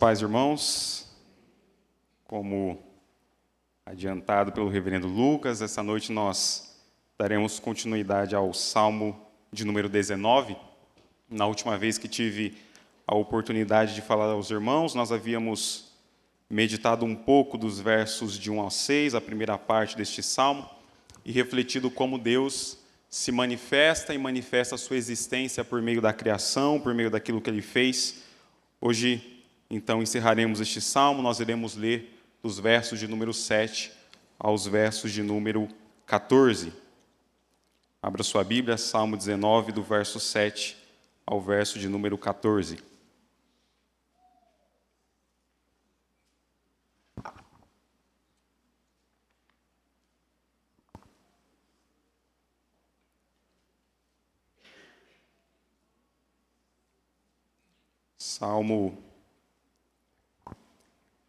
Paz, irmãos, como adiantado pelo reverendo Lucas, essa noite nós daremos continuidade ao Salmo de número 19. Na última vez que tive a oportunidade de falar aos irmãos, nós havíamos meditado um pouco dos versos de 1 ao 6, a primeira parte deste Salmo, e refletido como Deus se manifesta e manifesta a sua existência por meio da criação, por meio daquilo que Ele fez. Hoje, então, encerraremos este salmo, nós iremos ler dos versos de número 7 aos versos de número 14. Abra sua Bíblia, Salmo 19, do verso 7 ao verso de número 14. Salmo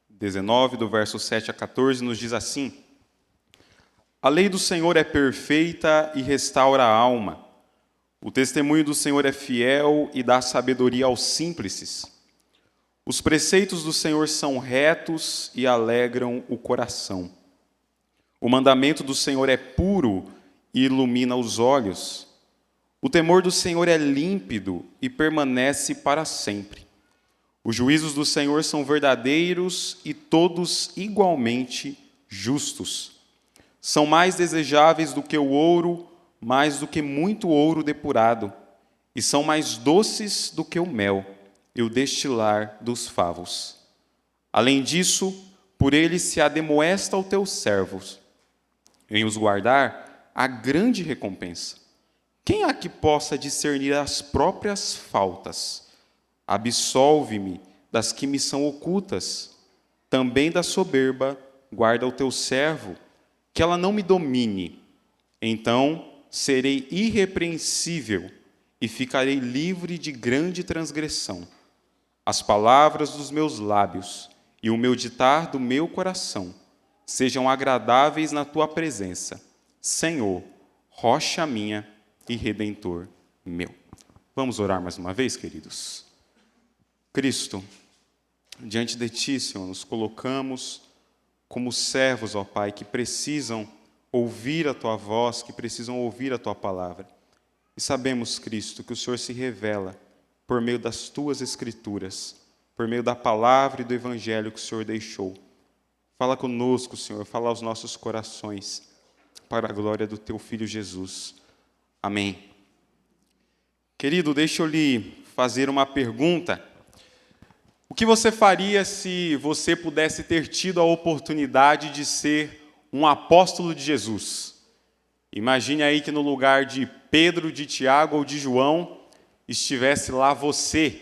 19, do verso 7 a 14, nos diz assim: A lei do Senhor é perfeita e restaura a alma. O testemunho do Senhor é fiel e dá sabedoria aos simples. Os preceitos do Senhor são retos e alegram o coração. O mandamento do Senhor é puro e ilumina os olhos. O temor do Senhor é límpido e permanece para sempre. Os juízos do Senhor são verdadeiros e todos igualmente justos. São mais desejáveis do que o ouro, mais do que muito ouro depurado, e são mais doces do que o mel e o destilar dos favos. Além disso, por eles se ademoesta o teu servo. Em os guardar, há grande recompensa. Quem há que possa discernir as próprias faltas? Absolve-me das que me são ocultas. Também da soberba guarda o teu servo, que ela não me domine. Então serei irrepreensível e ficarei livre de grande transgressão. As palavras dos meus lábios e o meditar do meu coração sejam agradáveis na tua presença, Senhor, rocha minha e redentor meu. Vamos orar mais uma vez, queridos? Cristo, diante de Ti, Senhor, nos colocamos como servos, ó Pai, que precisam ouvir a Tua voz, que precisam ouvir a Tua palavra. E sabemos, Cristo, que o Senhor se revela por meio das Tuas Escrituras, por meio da palavra e do Evangelho que o Senhor deixou. Fala conosco, Senhor, fala aos nossos corações, para a glória do Teu Filho Jesus. Amém. Querido, deixa eu lhe fazer uma pergunta. O que você faria se você pudesse ter tido a oportunidade de ser um apóstolo de Jesus? Imagine aí que no lugar de Pedro, de Tiago ou de João, estivesse lá você.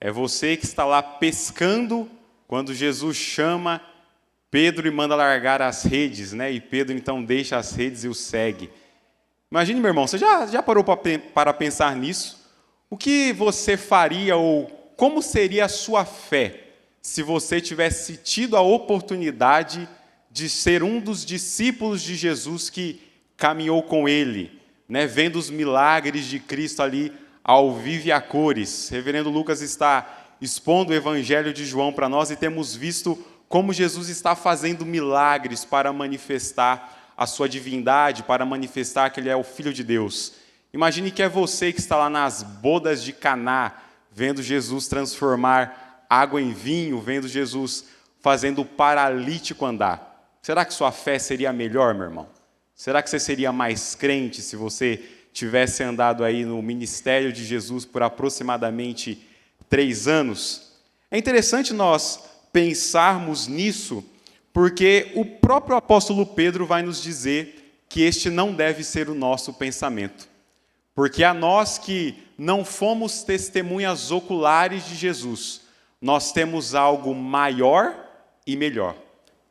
É você que está lá pescando quando Jesus chama Pedro e manda largar as redes, né? E Pedro então deixa as redes e o segue. Imagine, meu irmão, você já parou para pensar nisso? O que você faria ou como seria a sua fé se você tivesse tido a oportunidade de ser um dos discípulos de Jesus que caminhou com Ele, né, vendo os milagres de Cristo ali ao vivo e a cores? Reverendo Lucas está expondo o Evangelho de João para nós e temos visto como Jesus está fazendo milagres para manifestar a sua divindade, para manifestar que Ele é o Filho de Deus. Imagine que é você que está lá nas bodas de Caná, vendo Jesus transformar água em vinho, vendo Jesus fazendo o paralítico andar. Será que sua fé seria melhor, meu irmão? Será que você seria mais crente se você tivesse andado aí no ministério de Jesus por aproximadamente 3 anos? É interessante nós pensarmos nisso, porque o próprio apóstolo Pedro vai nos dizer que este não deve ser o nosso pensamento. Porque a nós que não fomos testemunhas oculares de Jesus, nós temos algo maior e melhor.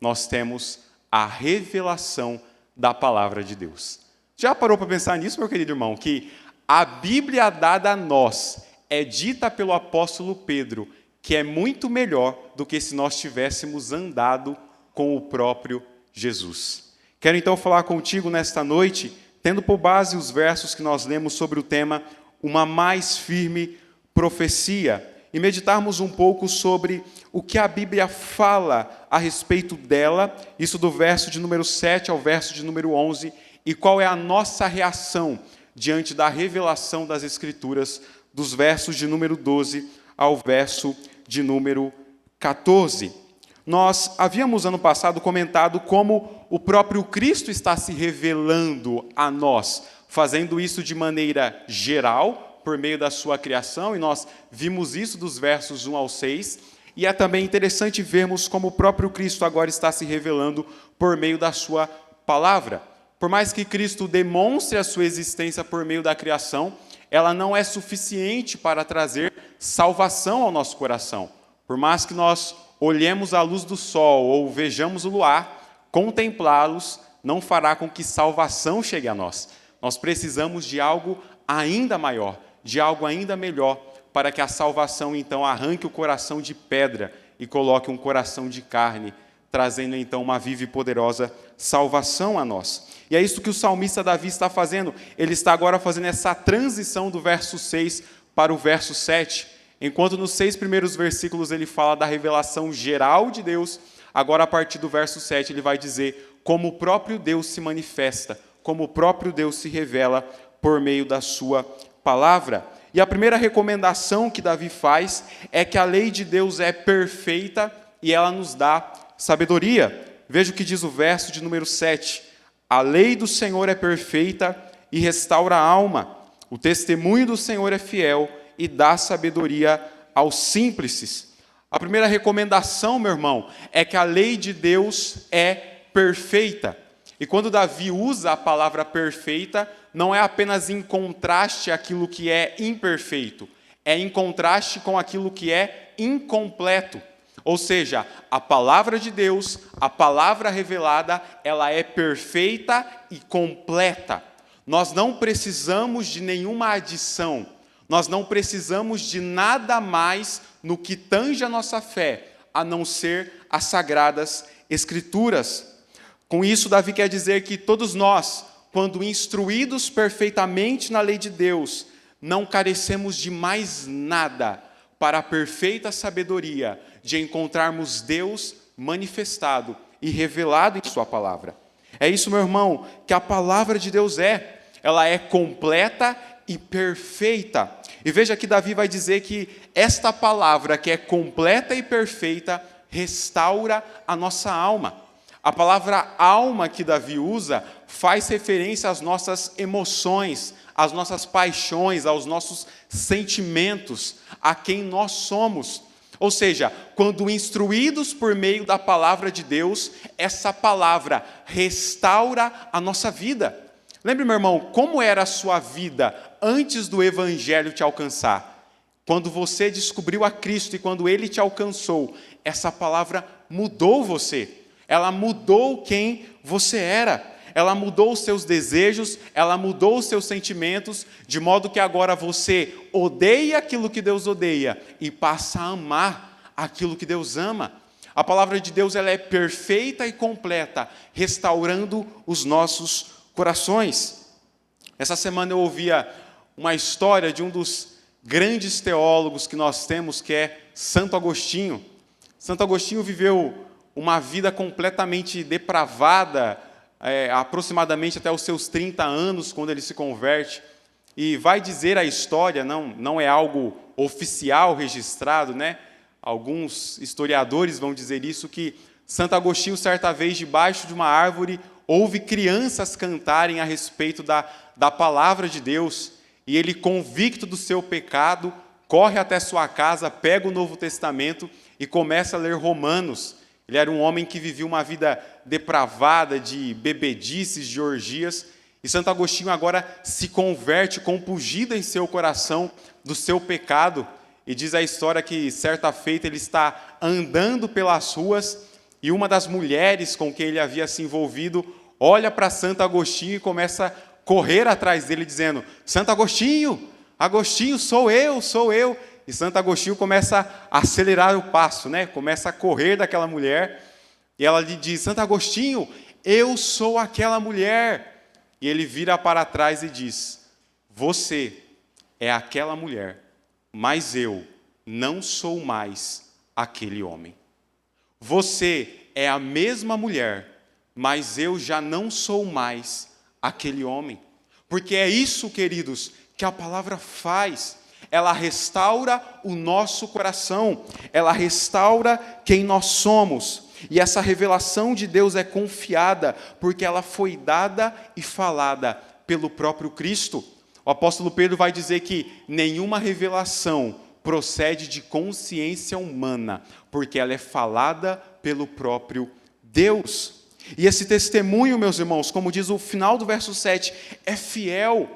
Nós temos a revelação da palavra de Deus. Já parou para pensar nisso, meu querido irmão? Que a Bíblia dada a nós é dita pelo apóstolo Pedro, que é muito melhor do que se nós tivéssemos andado com o próprio Jesus. Quero então falar contigo nesta noite, tendo por base os versos que nós lemos sobre o tema Uma Mais Firme Profecia. e meditarmos um pouco sobre o que a Bíblia fala a respeito dela, isso do verso de número 7 ao verso de número 11, e qual é a nossa reação diante da revelação das Escrituras, dos versos de número 12 ao verso de número 14. Nós havíamos, ano passado, comentado como o próprio Cristo está se revelando a nós, fazendo isso de maneira geral, por meio da sua criação, e nós vimos isso dos versos 1 ao 6, e é também interessante vermos como o próprio Cristo agora está se revelando por meio da sua palavra. Por mais que Cristo demonstre a sua existência por meio da criação, ela não é suficiente para trazer salvação ao nosso coração. Por mais que nós olhemos a luz do sol ou vejamos o luar, contemplá-los não fará com que salvação chegue a nós. Nós precisamos de algo ainda maior, de algo ainda melhor, para que a salvação, então, arranque o coração de pedra e coloque um coração de carne, trazendo, então, uma viva e poderosa salvação a nós. E é isso que o salmista Davi está fazendo. Ele está agora fazendo essa transição do verso 6 para o verso 7. Enquanto nos 6 primeiros versículos ele fala da revelação geral de Deus, agora a partir do verso 7 ele vai dizer como o próprio Deus se manifesta, como o próprio Deus se revela por meio da sua palavra. E a primeira recomendação que Davi faz é que a lei de Deus é perfeita e ela nos dá sabedoria. Veja o que diz o verso de número 7. A lei do Senhor é perfeita e restaura a alma. O testemunho do Senhor é fiel e dá sabedoria aos simples. A primeira recomendação, meu irmão, é que a lei de Deus é perfeita. E quando Davi usa a palavra perfeita, não é apenas em contraste àquilo que é imperfeito, é em contraste com aquilo que é incompleto. Ou seja, a palavra de Deus, a palavra revelada, ela é perfeita e completa. Nós não precisamos de nenhuma adição, nós não precisamos de nada mais no que tange a nossa fé, a não ser as Sagradas Escrituras. Com isso, Davi quer dizer que todos nós, quando instruídos perfeitamente na lei de Deus, não carecemos de mais nada para a perfeita sabedoria de encontrarmos Deus manifestado e revelado em sua palavra. É isso, meu irmão, que a palavra de Deus é. Ela é completa e perfeita. E veja que Davi vai dizer que esta palavra, que é completa e perfeita, restaura a nossa alma. A palavra alma que Davi usa faz referência às nossas emoções, às nossas paixões, aos nossos sentimentos, a quem nós somos. Ou seja, quando instruídos por meio da palavra de Deus, essa palavra restaura a nossa vida. Lembre, meu irmão, como era a sua vida antes do Evangelho te alcançar? Quando você descobriu a Cristo e quando Ele te alcançou, essa palavra mudou você. Ela mudou quem você era. Ela mudou os seus desejos, ela mudou os seus sentimentos, de modo que agora você odeia aquilo que Deus odeia e passa a amar aquilo que Deus ama. A palavra de Deus ela é perfeita e completa, restaurando os nossos corações. Essa semana eu ouvia uma história de um dos grandes teólogos que nós temos, que é Santo Agostinho. Santo Agostinho viveu uma vida completamente depravada, aproximadamente até os seus 30 anos, quando ele se converte. E vai dizer a história, não é algo oficial registrado, né? Alguns historiadores vão dizer isso, que Santo Agostinho, certa vez, debaixo de uma árvore, ouve crianças cantarem a respeito da palavra de Deus, e ele, convicto do seu pecado, corre até sua casa, pega o Novo Testamento e começa a ler Romanos. Ele era um homem que vivia uma vida depravada, de bebedices, de orgias, e Santo Agostinho agora se converte, compungido em seu coração do seu pecado, e diz a história que, certa feita, ele está andando pelas ruas, e uma das mulheres com quem ele havia se envolvido olha para Santo Agostinho e começa a correr atrás dele, dizendo: Santo Agostinho, Agostinho, sou eu. E Santo Agostinho começa a acelerar o passo, né? Começa a correr daquela mulher, e ela lhe diz: Santo Agostinho, eu sou aquela mulher. E ele vira para trás e diz: você é aquela mulher, mas eu não sou mais aquele homem. Você é a mesma mulher, mas eu já não sou mais aquele homem. Porque é isso, queridos, que a palavra faz. Ela restaura o nosso coração, ela restaura quem nós somos. E essa revelação de Deus é confiada, porque ela foi dada e falada pelo próprio Cristo. O apóstolo Pedro vai dizer que nenhuma revelação procede de consciência humana, porque ela é falada pelo próprio Deus. E esse testemunho, meus irmãos, como diz o final do verso 7, é fiel,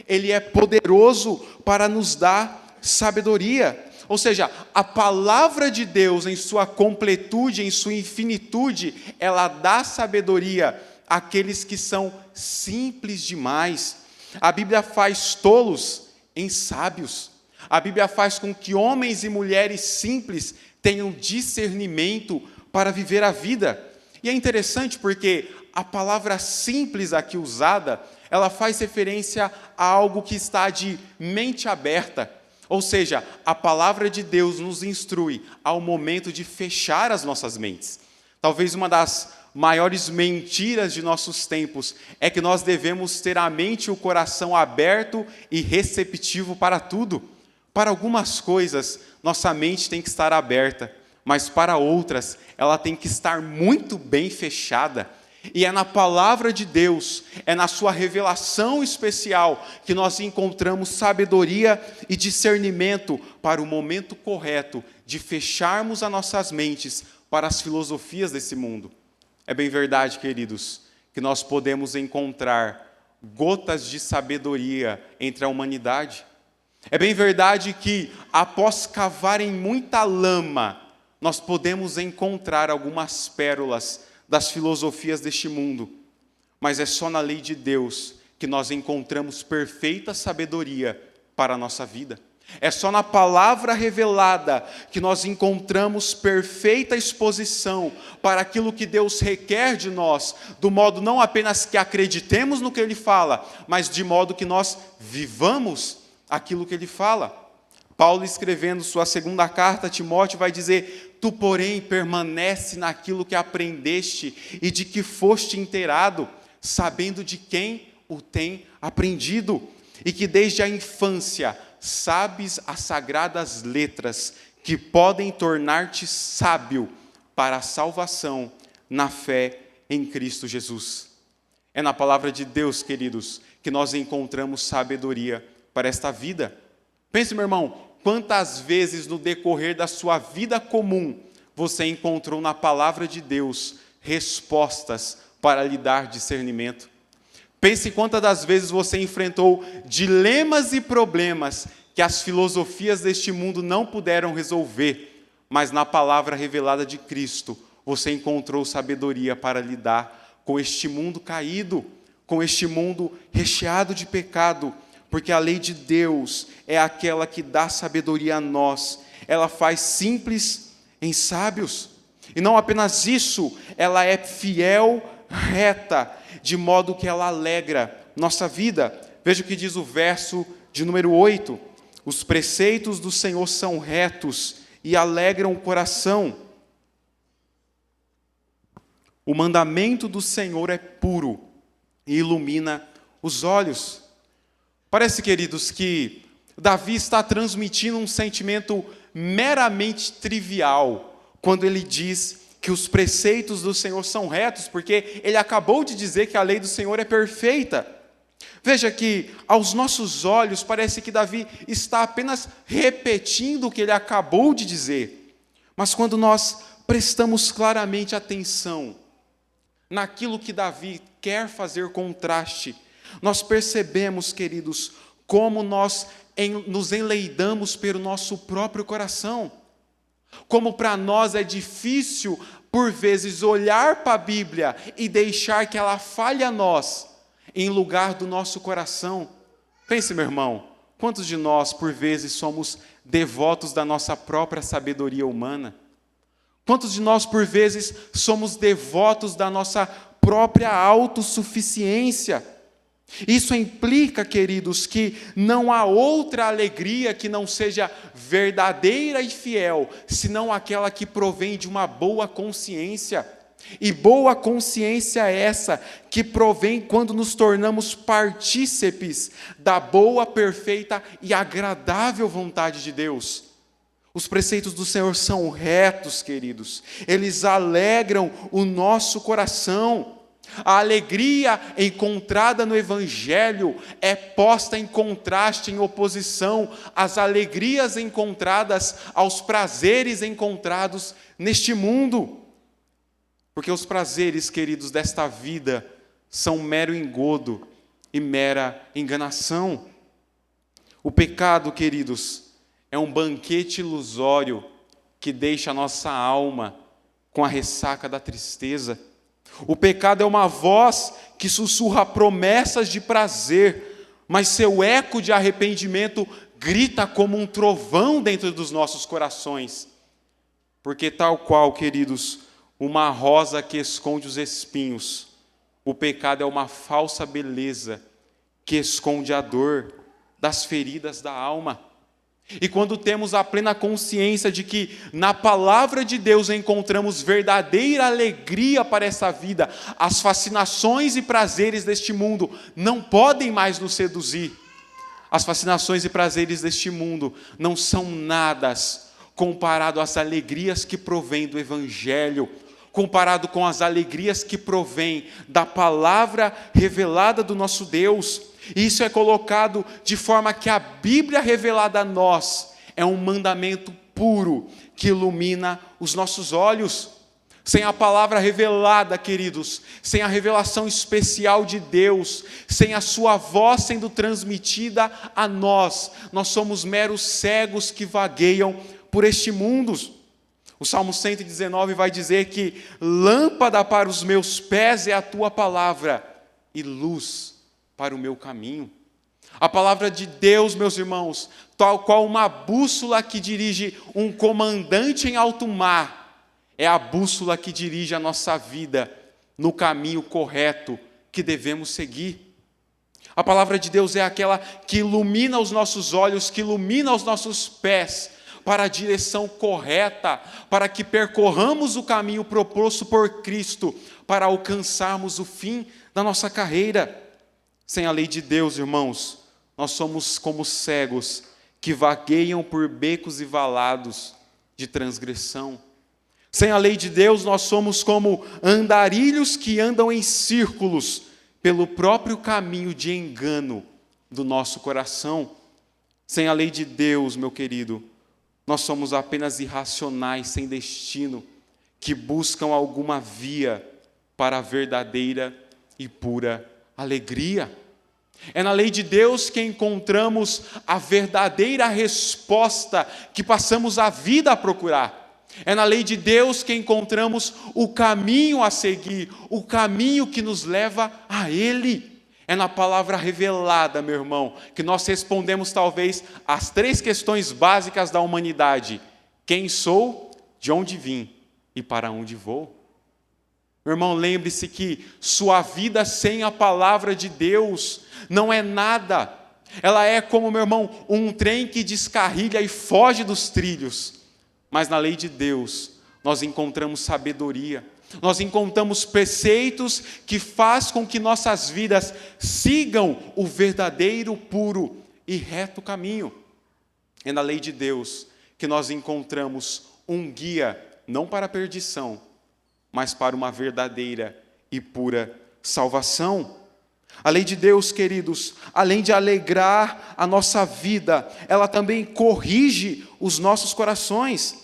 ele é poderoso para nos dar sabedoria. Ou seja, a palavra de Deus em sua completude, em sua infinitude, ela dá sabedoria àqueles que são simples demais. A Bíblia faz tolos em sábios. A Bíblia faz com que homens e mulheres simples tenham discernimento para viver a vida. E é interessante porque a palavra simples aqui usada, ela faz referência a algo que está de mente aberta. Ou seja, a palavra de Deus nos instrui ao momento de fechar as nossas mentes. Talvez uma das maiores mentiras de nossos tempos é que nós devemos ter a mente e o coração aberto e receptivo para tudo. Para algumas coisas, nossa mente tem que estar aberta, mas para outras, ela tem que estar muito bem fechada. E é na palavra de Deus, é na sua revelação especial que nós encontramos sabedoria e discernimento para o momento correto de fecharmos as nossas mentes para as filosofias desse mundo. É bem verdade, queridos, que nós podemos encontrar gotas de sabedoria entre a humanidade. É bem verdade que, após cavarem muita lama, nós podemos encontrar algumas pérolas das filosofias deste mundo, mas é só na lei de Deus que nós encontramos perfeita sabedoria para a nossa vida. É só na palavra revelada que nós encontramos perfeita exposição para aquilo que Deus requer de nós, do modo não apenas que acreditemos no que Ele fala, mas de modo que nós vivamos aquilo que Ele fala. Paulo, escrevendo sua segunda carta a Timóteo, vai dizer: tu, porém, permanece naquilo que aprendeste e de que foste inteirado, sabendo de quem o tem aprendido, e que desde a infância sabes as sagradas letras que podem tornar-te sábio para a salvação na fé em Cristo Jesus. É na palavra de Deus, queridos, que nós encontramos sabedoria para esta vida. Pense, meu irmão, quantas vezes no decorrer da sua vida comum você encontrou na palavra de Deus respostas para lhe dar discernimento? Pense quantas das vezes você enfrentou dilemas e problemas que as filosofias deste mundo não puderam resolver, mas na palavra revelada de Cristo você encontrou sabedoria para lidar com este mundo caído, com este mundo recheado de pecado, porque a lei de Deus é aquela que dá sabedoria a nós, ela faz simples em sábios. E não apenas isso, ela é fiel, reta, de modo que ela alegra nossa vida. Veja o que diz o verso de número 8. Os preceitos do Senhor são retos e alegram o coração. O mandamento do Senhor é puro e ilumina os olhos. Parece, queridos, que Davi está transmitindo um sentimento meramente trivial quando ele diz que os preceitos do Senhor são retos, porque ele acabou de dizer que a lei do Senhor é perfeita. Veja que, aos nossos olhos, parece que Davi está apenas repetindo o que ele acabou de dizer. Mas quando nós prestamos claramente atenção naquilo que Davi quer fazer contraste, nós percebemos, queridos, como nós nos enleidamos pelo nosso próprio coração. Como para nós é difícil, por vezes, olhar para a Bíblia e deixar que ela fale a nós, em lugar do nosso coração. Pense, meu irmão, quantos de nós, por vezes, somos devotos da nossa própria sabedoria humana? Quantos de nós, por vezes, somos devotos da nossa própria autossuficiência? Isso implica, queridos, que não há outra alegria que não seja verdadeira e fiel, senão aquela que provém de uma boa consciência. E boa consciência é essa que provém quando nos tornamos partícipes da boa, perfeita e agradável vontade de Deus. Os preceitos do Senhor são retos, queridos. Eles alegram o nosso coração. A alegria encontrada no Evangelho é posta em contraste, em oposição às alegrias encontradas, aos prazeres encontrados neste mundo. Porque os prazeres, queridos, desta vida são mero engodo e mera enganação. O pecado, queridos, é um banquete ilusório que deixa a nossa alma com a ressaca da tristeza. O pecado é uma voz que sussurra promessas de prazer, mas seu eco de arrependimento grita como um trovão dentro dos nossos corações. Porque tal qual, queridos, uma rosa que esconde os espinhos, o pecado é uma falsa beleza que esconde a dor das feridas da alma. E quando temos a plena consciência de que na palavra de Deus encontramos verdadeira alegria para essa vida, as fascinações e prazeres deste mundo não podem mais nos seduzir. As fascinações e prazeres deste mundo não são nadas comparado às alegrias que provêm do Evangelho, comparado com as alegrias que provêm da palavra revelada do nosso Deus. E isso é colocado de forma que a Bíblia revelada a nós é um mandamento puro que ilumina os nossos olhos. Sem a palavra revelada, queridos, sem a revelação especial de Deus, sem a sua voz sendo transmitida a nós somos meros cegos que vagueiam por este mundo. O Salmo 119 vai dizer que lâmpada para os meus pés é a tua palavra e luz para o meu caminho. A palavra de Deus, meus irmãos, tal qual uma bússola que dirige um comandante em alto mar, é a bússola que dirige a nossa vida no caminho correto que devemos seguir. A palavra de Deus é aquela que ilumina os nossos olhos, que ilumina os nossos pés para a direção correta, para que percorramos o caminho proposto por Cristo, para alcançarmos o fim da nossa carreira. Sem a lei de Deus, irmãos, nós somos como cegos que vagueiam por becos e valados de transgressão. Sem a lei de Deus, nós somos como andarilhos que andam em círculos pelo próprio caminho de engano do nosso coração. Sem a lei de Deus, meu querido, nós somos apenas irracionais, sem destino, que buscam alguma via para a verdadeira e pura alegria. É na lei de Deus que encontramos a verdadeira resposta que passamos a vida a procurar. É na lei de Deus que encontramos o caminho a seguir, o caminho que nos leva a Ele. É na palavra revelada, meu irmão, que nós respondemos talvez as 3 questões básicas da humanidade: quem sou, de onde vim e para onde vou. Meu irmão, lembre-se que sua vida sem a palavra de Deus não é nada. Ela é como, meu irmão, um trem que descarrilha e foge dos trilhos. Mas na lei de Deus, nós encontramos sabedoria. Nós encontramos preceitos que faz com que nossas vidas sigam o verdadeiro, puro e reto caminho. É na lei de Deus que nós encontramos um guia, não para a perdição, mas para uma verdadeira e pura salvação. A lei de Deus, queridos, além de alegrar a nossa vida, ela também corrige os nossos corações.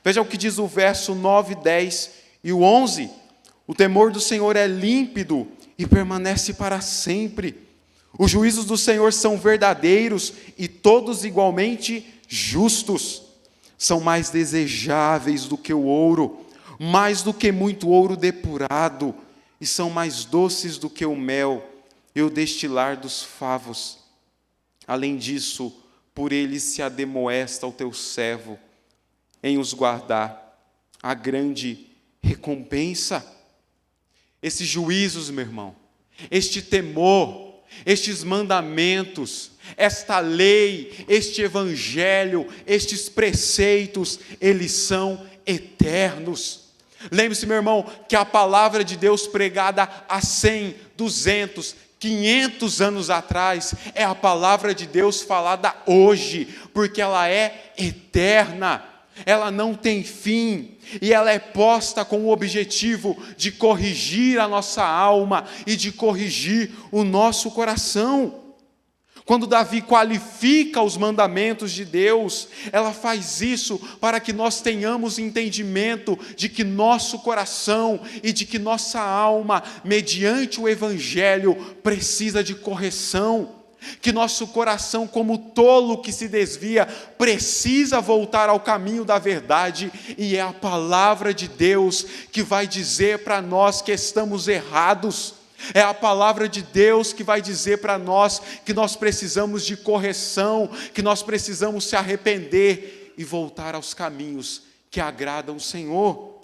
Veja o que diz o verso 9, 10 e o 11. O temor do Senhor é límpido e permanece para sempre. Os juízos do Senhor são verdadeiros e todos igualmente justos. São mais desejáveis do que o ouro, mais do que muito ouro depurado, e são mais doces do que o mel e o destilar dos favos. Além disso, por eles se ademoesta o teu servo, em os guardar a grande recompensa. Esses juízos, meu irmão, este temor, estes mandamentos, esta lei, este evangelho, estes preceitos, eles são eternos. Lembre-se, meu irmão, que a palavra de Deus pregada há 100, 200, 500 anos atrás, é a palavra de Deus falada hoje, porque ela é eterna, ela não tem fim, e ela é posta com o objetivo de corrigir a nossa alma e de corrigir o nosso coração. Quando Davi qualifica os mandamentos de Deus, ela faz isso para que nós tenhamos entendimento de que nosso coração e de que nossa alma, mediante o Evangelho, precisa de correção. Que nosso coração, como tolo que se desvia, precisa voltar ao caminho da verdade, e é a palavra de Deus que vai dizer para nós que estamos errados. É a palavra de Deus que vai dizer para nós que nós precisamos de correção, que nós precisamos se arrepender e voltar aos caminhos que agradam o Senhor.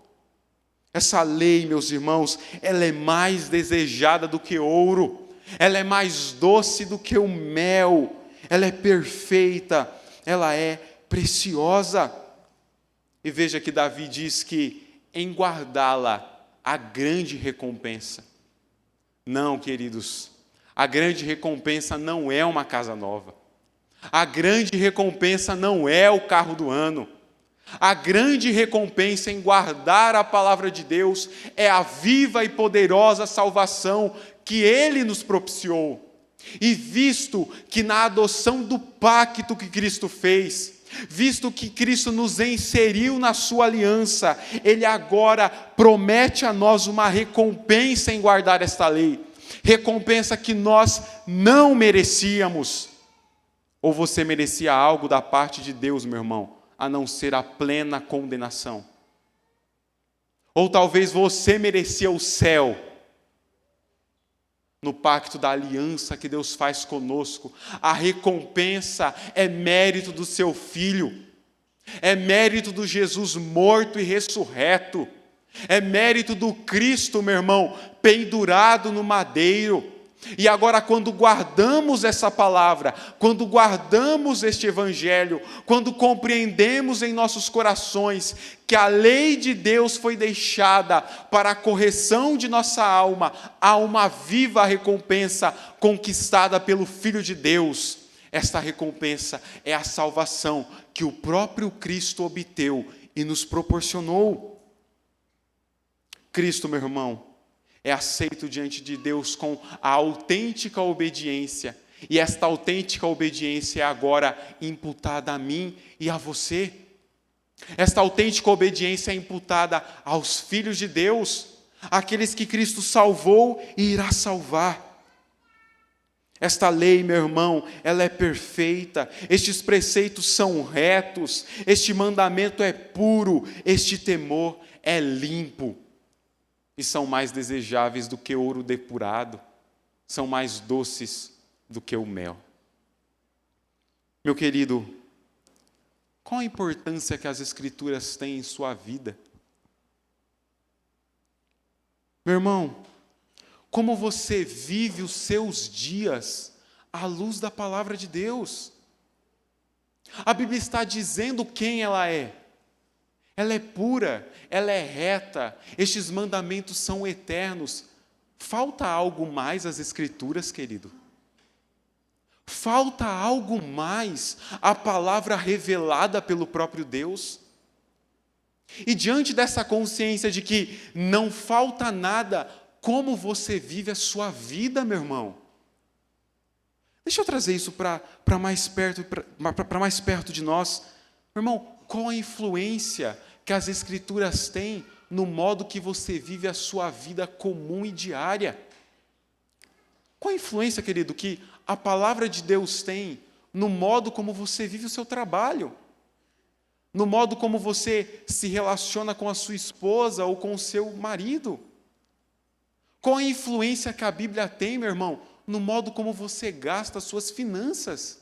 Essa lei, meus irmãos, ela é mais desejada do que ouro, ela é mais doce do que o mel, ela é perfeita, ela é preciosa. E veja que Davi diz que em guardá-la há grande recompensa. Não, queridos, a grande recompensa não é uma casa nova. A grande recompensa não é o carro do ano. A grande recompensa em guardar a palavra de Deus é a viva e poderosa salvação que Ele nos propiciou. E visto que na adoção do pacto que Cristo fez, visto que Cristo nos inseriu na sua aliança, Ele agora promete a nós uma recompensa em guardar esta lei, recompensa que nós não merecíamos. Ou você merecia algo da parte de Deus, meu irmão, a não ser a plena condenação? Ou talvez você merecia o céu, no pacto da aliança que Deus faz conosco. A recompensa é mérito do seu Filho, é mérito do Jesus morto e ressurreto, é mérito do Cristo, meu irmão, pendurado no madeiro. E agora, quando guardamos essa palavra, quando guardamos este evangelho, quando compreendemos em nossos corações que a lei de Deus foi deixada para a correção de nossa alma, há uma viva recompensa conquistada pelo Filho de Deus. Esta recompensa é a salvação que o próprio Cristo obteve e nos proporcionou. Cristo, meu irmão, é aceito diante de Deus com a autêntica obediência, e esta autêntica obediência é agora imputada a mim e a você. Esta autêntica obediência é imputada aos filhos de Deus, aqueles que Cristo salvou e irá salvar. Esta lei, meu irmão, ela é perfeita, estes preceitos são retos, este mandamento é puro, este temor é limpo. E são mais desejáveis do que ouro depurado, são mais doces do que o mel. Meu querido, qual a importância que as Escrituras têm em sua vida? Meu irmão, como você vive os seus dias à luz da palavra de Deus? A Bíblia está dizendo quem ela é. Ela é pura, ela é reta, estes mandamentos são eternos. Falta algo mais às Escrituras, querido? Falta algo mais à palavra revelada pelo próprio Deus? E diante dessa consciência de que não falta nada, como você vive a sua vida, meu irmão? Deixa eu trazer isso para mais perto de nós. Meu irmão, qual a influência que as Escrituras têm no modo que você vive a sua vida comum e diária? Qual a influência, querido, que a palavra de Deus tem no modo como você vive o seu trabalho? No modo como você se relaciona com a sua esposa ou com o seu marido? Qual a influência que a Bíblia tem, meu irmão, no modo como você gasta as suas finanças?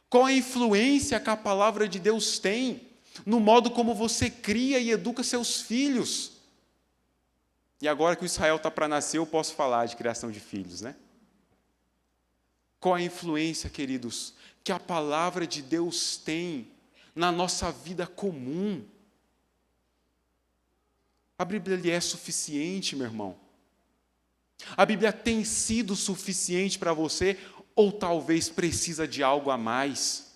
Qual a influência que a palavra de Deus tem no modo como você cria e educa seus filhos? E agora que o Israel está para nascer, eu posso falar de criação de filhos, né? Qual a influência, queridos, que a palavra de Deus tem na nossa vida comum? A Bíblia lhe é suficiente, meu irmão? A Bíblia tem sido suficiente para você ou talvez precisa de algo a mais?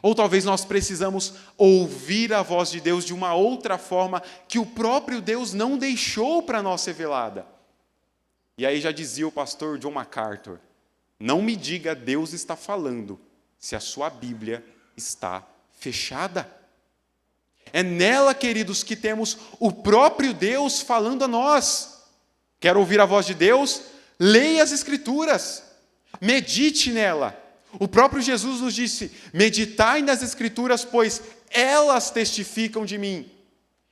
Ou talvez nós precisamos ouvir a voz de Deus de uma outra forma que o próprio Deus não deixou para nós revelada. E aí já dizia o pastor John MacArthur: não me diga Deus está falando, se a sua Bíblia está fechada. É nela, queridos, que temos o próprio Deus falando a nós. Quer ouvir a voz de Deus? Leia as Escrituras, medite nela. O próprio Jesus nos disse: meditai nas Escrituras, pois elas testificam de mim.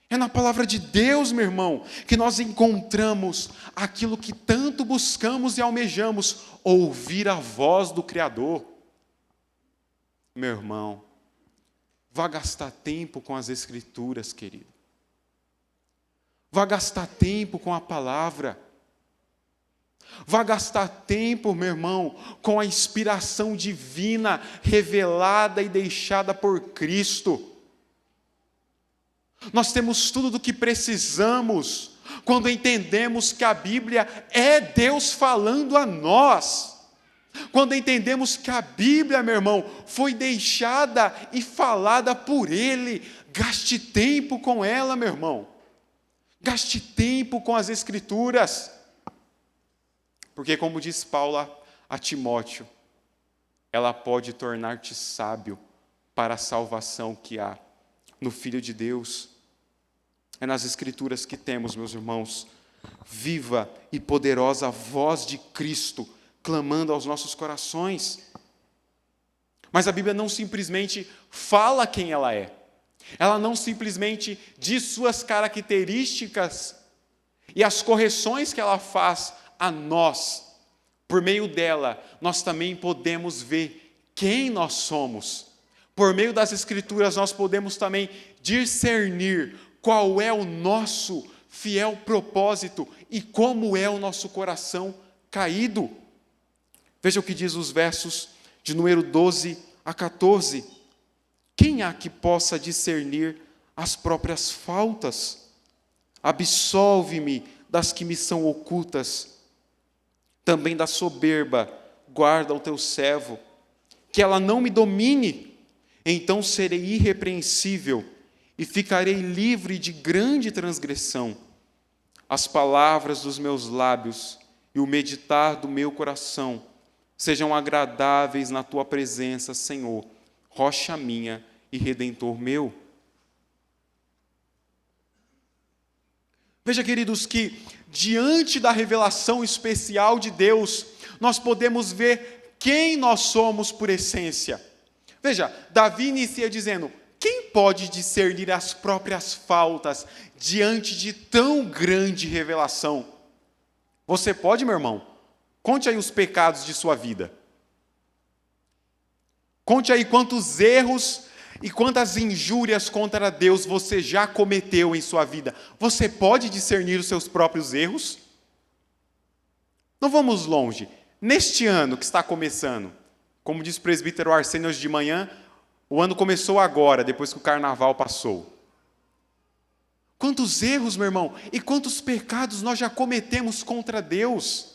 É na palavra de Deus, meu irmão, que nós encontramos aquilo que tanto buscamos e almejamos, ouvir a voz do Criador. Meu irmão, vá gastar tempo com as Escrituras, querido. Vá gastar tempo com a palavra. Vá gastar tempo, meu irmão, com a inspiração divina, revelada e deixada por Cristo. Nós temos tudo do que precisamos quando entendemos que a Bíblia é Deus falando a nós. Quando entendemos que a Bíblia, meu irmão, foi deixada e falada por Ele. Gaste tempo com ela, meu irmão. Gaste tempo com as Escrituras. Porque, como diz Paulo a Timóteo, ela pode tornar-te sábio para a salvação que há no Filho de Deus. É nas Escrituras que temos, meus irmãos, viva e poderosa voz de Cristo, clamando aos nossos corações. Mas a Bíblia não simplesmente fala quem ela é. Ela não simplesmente diz suas características e as correções que ela faz a nós. Por meio dela, nós também podemos ver quem nós somos. Por meio das Escrituras, nós podemos também discernir qual é o nosso fiel propósito e como é o nosso coração caído. Veja o que diz os versos de número 12 a 14. Quem há que possa discernir as próprias faltas? Absolve-me das que me são ocultas. Também da soberba, guarda o teu servo, que ela não me domine. Então serei irrepreensível e ficarei livre de grande transgressão. As palavras dos meus lábios e o meditar do meu coração sejam agradáveis na tua presença, Senhor, rocha minha e redentor meu. Veja, queridos, que diante da revelação especial de Deus, nós podemos ver quem nós somos por essência. Veja, Davi inicia dizendo: quem pode discernir as próprias faltas diante de tão grande revelação? Você pode, meu irmão? Conte aí os pecados de sua vida. Conte aí quantos erros e quantas injúrias contra Deus você já cometeu em sua vida. Você pode discernir os seus próprios erros? Não vamos longe. Neste ano que está começando, como diz o presbítero Arsênio hoje de manhã, o ano começou agora, depois que o carnaval passou. Quantos erros, meu irmão, e quantos pecados nós já cometemos contra Deus.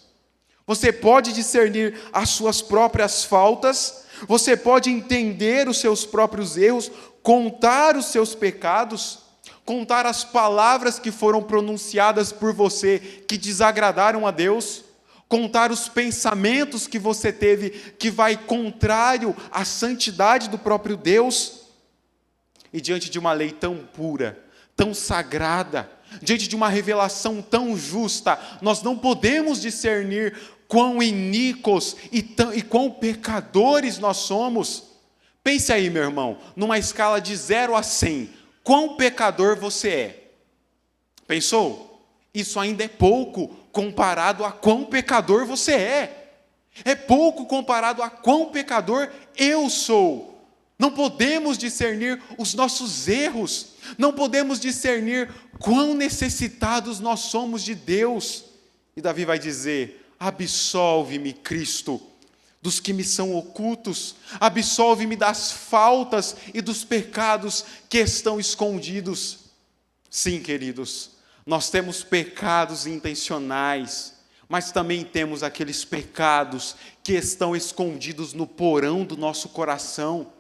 Você pode discernir as suas próprias faltas, você pode entender os seus próprios erros, contar os seus pecados, contar as palavras que foram pronunciadas por você que desagradaram a Deus, contar os pensamentos que você teve que vai contrário à santidade do próprio Deus. E diante de uma lei tão pura, tão sagrada, diante de uma revelação tão justa, nós não podemos discernir quão iníquos e quão pecadores nós somos. Pense aí, meu irmão, numa escala de 0 a 100, quão pecador você é? Pensou? Isso ainda é pouco comparado a quão pecador você é. É pouco comparado a quão pecador eu sou. Não podemos discernir os nossos erros, não podemos discernir quão necessitados nós somos de Deus. E Davi vai dizer: absolve-me, Cristo, dos que me são ocultos, absolve-me das faltas e dos pecados que estão escondidos. Sim, queridos, nós temos pecados intencionais, mas também temos aqueles pecados que estão escondidos no porão do nosso coração.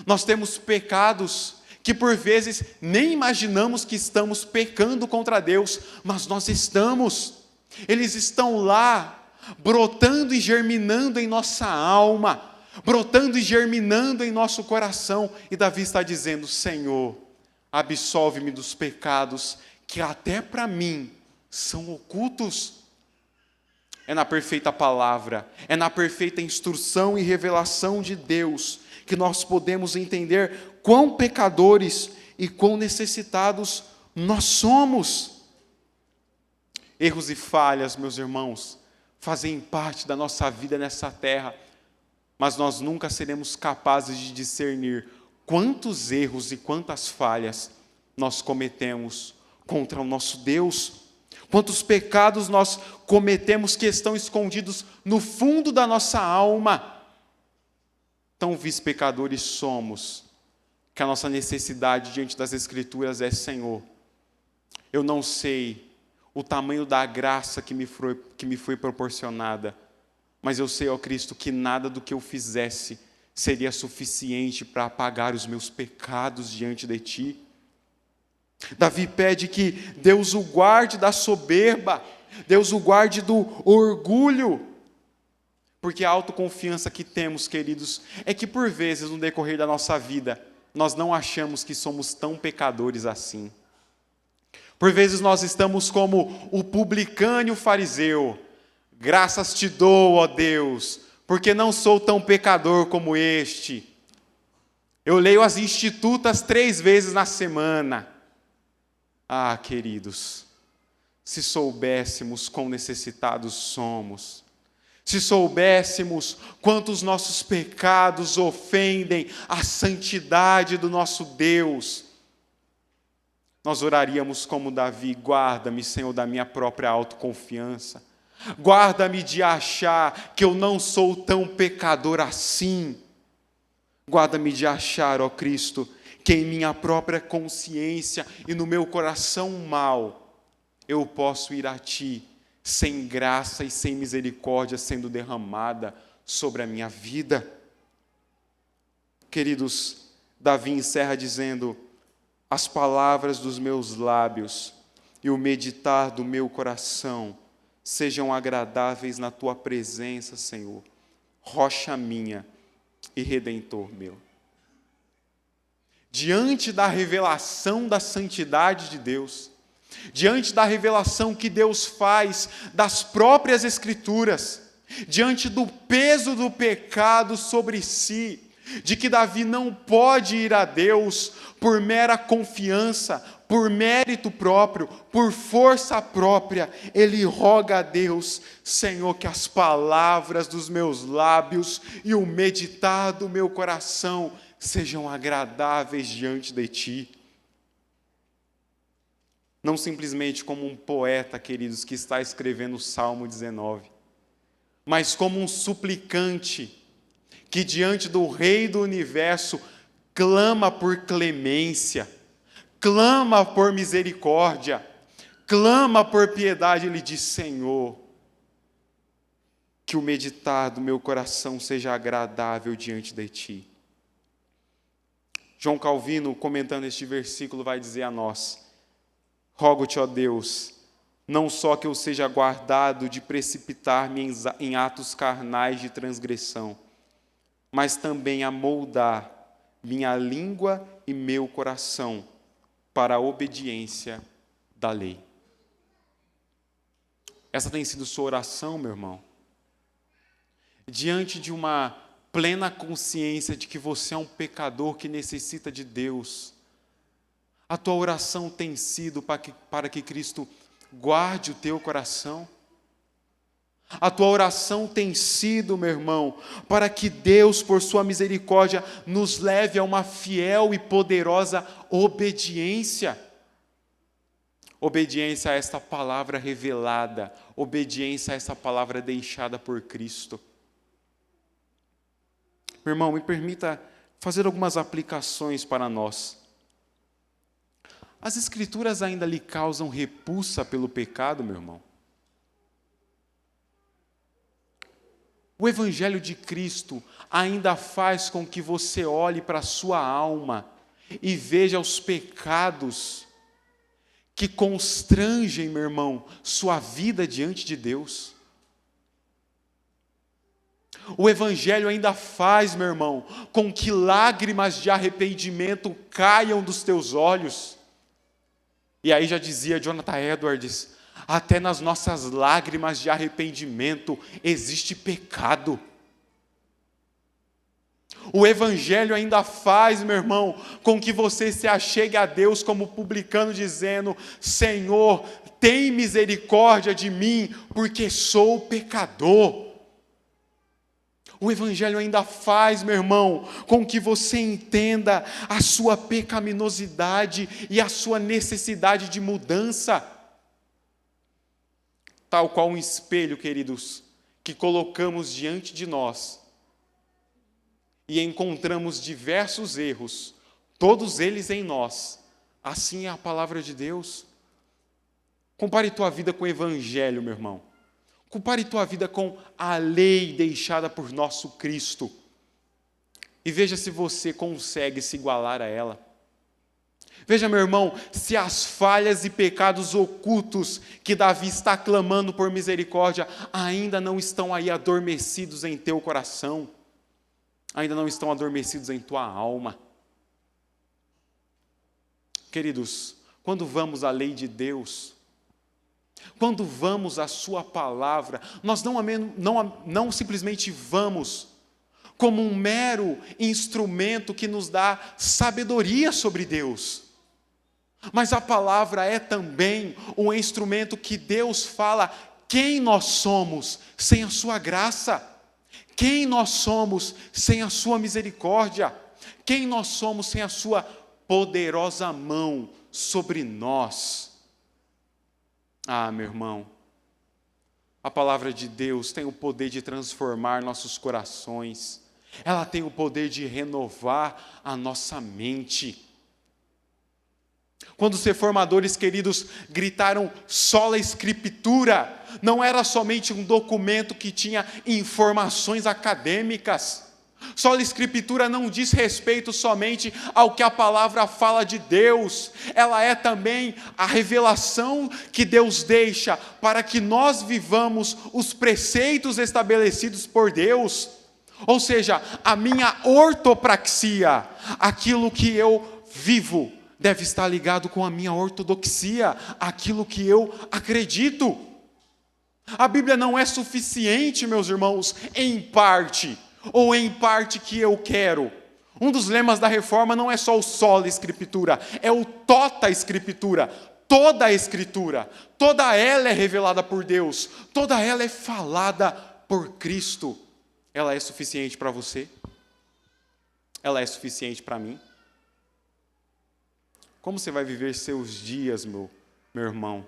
Nós temos pecados que por vezes nem imaginamos que estamos pecando contra Deus, mas nós estamos. Eles estão lá, brotando e germinando em nossa alma, brotando e germinando em nosso coração. E Davi está dizendo: Senhor, absolve-me dos pecados que até para mim são ocultos. É na perfeita palavra, é na perfeita instrução e revelação de Deus que nós podemos entender quão pecadores e quão necessitados nós somos. Erros e falhas, meus irmãos, fazem parte da nossa vida nessa terra, mas nós nunca seremos capazes de discernir quantos erros e quantas falhas nós cometemos contra o nosso Deus. Quantos pecados nós cometemos que estão escondidos no fundo da nossa alma. Tão vis pecadores somos, que a nossa necessidade diante das Escrituras é: Senhor, eu não sei o tamanho da graça que me foi proporcionada, mas eu sei, ó Cristo, que nada do que eu fizesse seria suficiente para apagar os meus pecados diante de Ti. Davi pede que Deus o guarde da soberba, Deus o guarde do orgulho, porque a autoconfiança que temos, queridos, é que por vezes no decorrer da nossa vida, nós não achamos que somos tão pecadores assim. Por vezes nós estamos como o publicano e o fariseu: graças te dou, ó Deus, porque não sou tão pecador como este. Eu leio as institutas 3 vezes na semana. Ah, queridos, se soubéssemos quão necessitados somos, se soubéssemos quantos nossos pecados ofendem a santidade do nosso Deus, nós oraríamos como Davi: guarda-me, Senhor, da minha própria autoconfiança, guarda-me de achar que eu não sou tão pecador assim, guarda-me de achar, ó Cristo, que em minha própria consciência e no meu coração mau, eu posso ir a Ti, sem graça e sem misericórdia sendo derramada sobre a minha vida. Queridos, Davi encerra dizendo: as palavras dos meus lábios e o meditar do meu coração sejam agradáveis na Tua presença, Senhor, rocha minha e redentor meu. Diante da revelação da santidade de Deus, diante da revelação que Deus faz das próprias Escrituras, diante do peso do pecado sobre si, de que Davi não pode ir a Deus por mera confiança, por mérito próprio, por força própria, ele roga a Deus: Senhor, que as palavras dos meus lábios e o meditar do meu coração sejam agradáveis diante de Ti. Não simplesmente como um poeta, queridos, que está escrevendo o Salmo 19, mas como um suplicante que diante do Rei do Universo clama por clemência, clama por misericórdia, clama por piedade. Ele diz: Senhor, que o meditar do meu coração seja agradável diante de Ti. João Calvino, comentando este versículo, vai dizer a nós: rogo-te, ó Deus, não só que eu seja guardado de precipitar-me em atos carnais de transgressão, mas também a moldar minha língua e meu coração para a obediência da lei. Essa tem sido sua oração, meu irmão? Diante de uma plena consciência de que você é um pecador que necessita de Deus, a tua oração tem sido para que Cristo guarde o teu coração? A tua oração tem sido, meu irmão, para que Deus, por sua misericórdia, nos leve a uma fiel e poderosa obediência? Obediência a esta palavra revelada, obediência a essa palavra deixada por Cristo. Meu irmão, me permita fazer algumas aplicações para nós. As Escrituras ainda lhe causam repulsa pelo pecado, meu irmão? O Evangelho de Cristo ainda faz com que você olhe para a sua alma e veja os pecados que constrangem, meu irmão, sua vida diante de Deus? O Evangelho ainda faz, meu irmão, com que lágrimas de arrependimento caiam dos teus olhos. E aí já dizia Jonathan Edwards, até nas nossas lágrimas de arrependimento existe pecado. O Evangelho ainda faz, meu irmão, com que você se achegue a Deus como publicano, dizendo: Senhor, tem misericórdia de mim, porque sou pecador. O Evangelho ainda faz, meu irmão, com que você entenda a sua pecaminosidade e a sua necessidade de mudança. Tal qual um espelho, queridos, que colocamos diante de nós e encontramos diversos erros, todos eles em nós. Assim é a palavra de Deus. Compare tua vida com o Evangelho, meu irmão. Compare tua vida com a lei deixada por nosso Cristo. E veja se você consegue se igualar a ela. Veja, meu irmão, se as falhas e pecados ocultos que Davi está clamando por misericórdia ainda não estão aí adormecidos em teu coração, ainda não estão adormecidos em tua alma. Queridos, quando vamos à lei de Deus, quando vamos à sua palavra, nós não simplesmente vamos como um mero instrumento que nos dá sabedoria sobre Deus, mas a palavra é também um instrumento que Deus fala quem nós somos sem a sua graça, quem nós somos sem a sua misericórdia, quem nós somos sem a sua poderosa mão sobre nós. Ah, meu irmão, a palavra de Deus tem o poder de transformar nossos corações, ela tem o poder de renovar a nossa mente. Quando os reformadores, queridos, gritaram sola Escritura, não era somente um documento que tinha informações acadêmicas. Sola Escritura não diz respeito somente ao que a palavra fala de Deus, ela é também a revelação que Deus deixa para que nós vivamos os preceitos estabelecidos por Deus. Ou seja, a minha ortopraxia, aquilo que eu vivo, deve estar ligado com a minha ortodoxia, aquilo que eu acredito. A Bíblia não é suficiente, meus irmãos, em parte, ou em parte que eu quero. Um dos lemas da reforma não é só o sola Escritura, é o tota Escritura. Toda a Escritura, toda ela é revelada por Deus, toda ela é falada por Cristo. Ela é suficiente para você? Ela é suficiente para mim? Como você vai viver seus dias, meu irmão?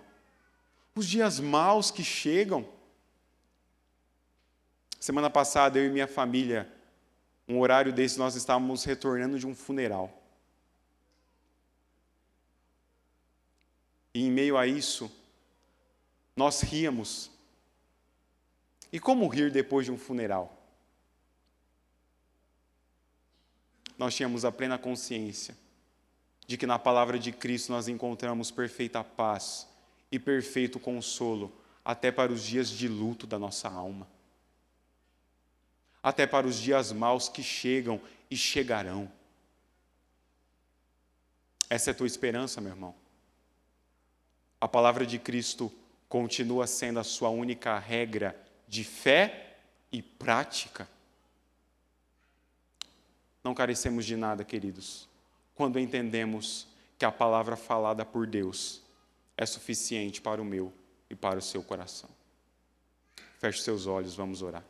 Os dias maus que chegam. Semana passada, eu e minha família, um horário desse, nós estávamos retornando de um funeral. E em meio a isso, nós ríamos. E como rir depois de um funeral? Nós tínhamos a plena consciência de que na palavra de Cristo nós encontramos perfeita paz e perfeito consolo, até para os dias de luto da nossa alma. Até para os dias maus que chegam e chegarão. Essa é a tua esperança, meu irmão? A palavra de Cristo continua sendo a sua única regra de fé e prática. Não carecemos de nada, queridos, quando entendemos que a palavra falada por Deus é suficiente para o meu e para o seu coração. Feche seus olhos, vamos orar.